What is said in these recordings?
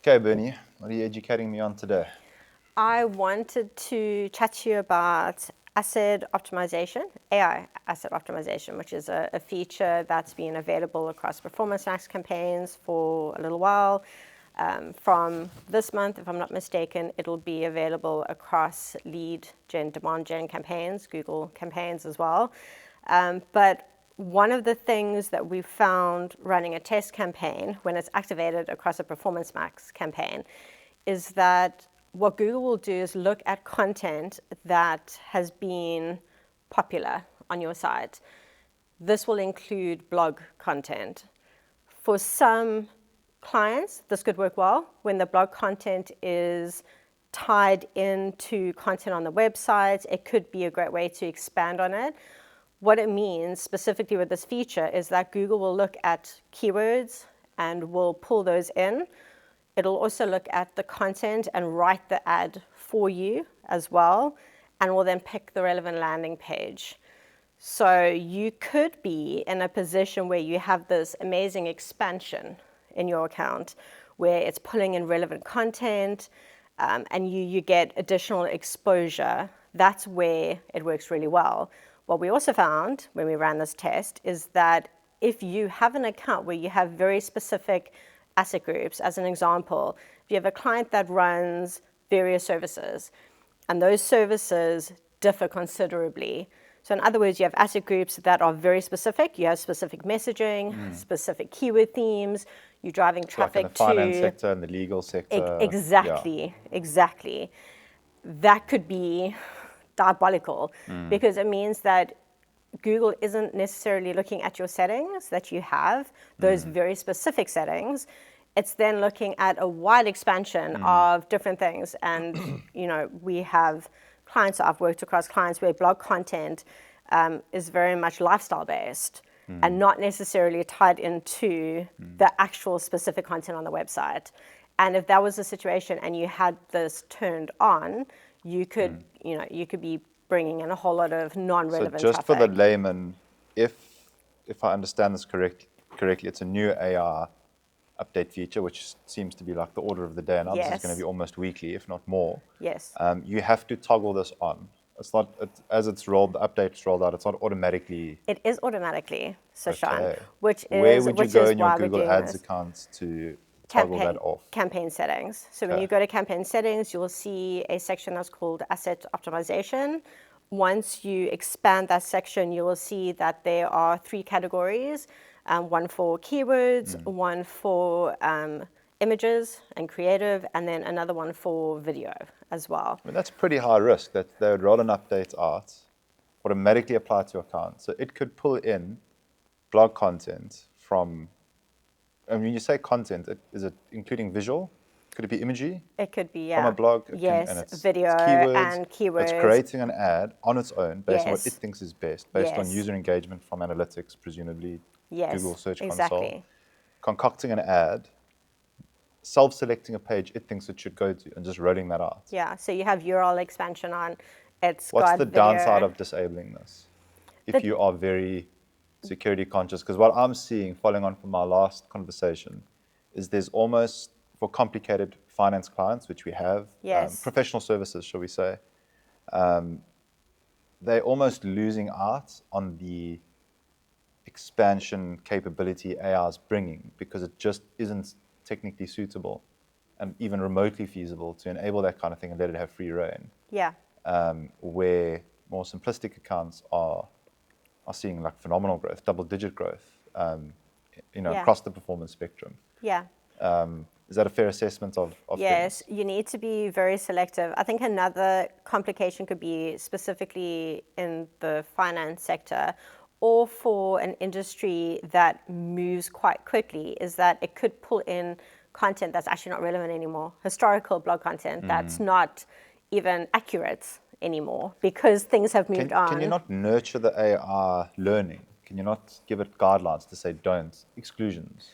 Okay, Bernie, what are you educating me on today? I wanted to chat to you about asset optimization, AI asset optimization, which is a feature that's been available across performance max campaigns for a little while. From this month, if I'm not mistaken, it'll be available across lead gen, demand gen campaigns, Google campaigns as well. But one of the things that we found running a test campaign when it's activated across a performance max campaign is that what Google will do is look at content that has been popular on your site. This will include blog content. For some clients, this could work well when the blog content is tied into content on the website. It could be a great way to expand on it. What it means specifically with this feature is that Google will look at keywords and will pull those in. It'll also look at the content and write the ad for you as well, and will then pick the relevant landing page. So you could be in a position where you have this amazing expansion in your account where it's pulling in relevant content, and you get additional exposure. That's where it works really well. What we also found when we ran this test is that if you have an account where you have very specific asset groups, as an example, if you have a client that runs various services, and those services differ considerably. So in other words, you have asset groups that are very specific. You have specific messaging, specific keyword themes. You're driving traffic Like in the finance sector and the legal sector. Exactly. That could be diabolical because it means that Google isn't necessarily looking at your settings that you have, those very specific settings. It's then looking at a wide expansion of different things. And, we have clients, I've worked across clients where blog content is very much lifestyle based and not necessarily tied into the actual specific content on the website. And if that was the situation and you had this turned on, you could, you could be bringing in a whole lot of non-relevant So just traffic. for the layman, if I understand this correctly, it's a new AI update feature, which seems to be like the order of the day now. This is going to be almost weekly, if not more. Yes. You have to toggle this on. It's not, as the update's rolled out, it's not automatically. It is automatically, Sashan, Okay. which is Where would you go in your why we're Google doing Ads this. accounts to toggle that off? Campaign settings. So when you go to campaign settings, you'll see a section that's called asset optimization. Once you expand that section, you will see that there are 3 categories, one for keywords, one for images and creative, and then another one for video as well. I mean, that's pretty high risk that they would roll an update out, automatically apply to your account. So it could pull in blog content from, I mean, you say content, is it including visual? Could it be imagery? It could be, From a blog? Yes, And it's video and keywords. It's creating an ad on its own based on what Yes. it thinks is best, based on Yes. user engagement from analytics, presumably Google Search exactly. Console. Concocting an ad, self-selecting a page it thinks it should go to, and just rolling that out. Yeah, so you have URL expansion on. What's the downside of disabling this if you are very security conscious? Because what I'm seeing, following on from our last conversation, is there's almost, for complicated finance clients, which we have, Yes. professional services, shall we say, they're almost losing out on the expansion capability AI is bringing because it just isn't technically suitable and even remotely feasible to enable that kind of thing and let it have free reign. Yeah. Where more simplistic accounts are seeing like phenomenal growth, double-digit growth, across the performance spectrum. Yeah. Is that a fair assessment of Yes, things? you need to be very selective. I think another complication could be specifically in the finance sector or for an industry that moves quite quickly is that it could pull in content that's actually not relevant anymore, historical blog content that's not even accurate anymore because things have moved on. Can you not nurture the AI learning? Can you not give it guidelines to say don't, exclusions?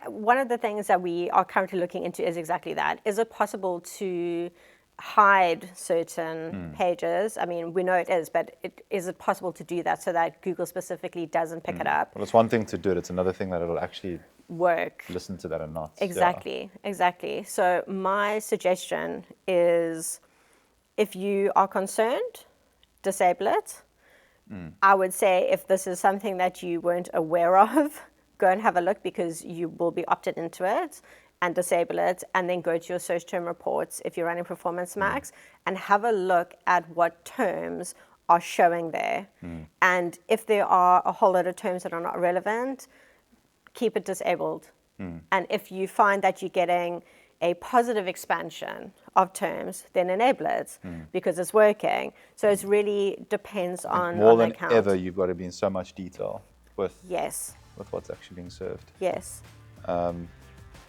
One of the things that we are currently looking into is exactly that. Is it possible to hide certain pages? I mean, we know it is, but is it possible to do that so that Google specifically doesn't pick it up? Well, it's one thing to do it. It's another thing that it'll actually work. Listen to that or not. Exactly. So my suggestion is, if you are concerned, disable it. I would say if this is something that you weren't aware of, go and have a look, because you will be opted into it, and disable it, and then go to your search term reports if you're running Performance Max, and have a look at what terms are showing there. And if there are a whole lot of terms that are not relevant, keep it disabled. And if you find that you're getting a positive expansion of terms, then enable it, because it's working. So it really depends on More the than account. ever, you've got to be in so much detail with Yes. with what's actually being served. Yes.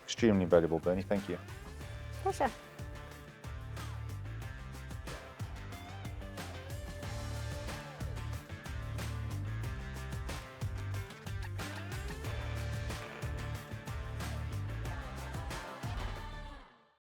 Extremely valuable, Bernie. Thank you. Pleasure.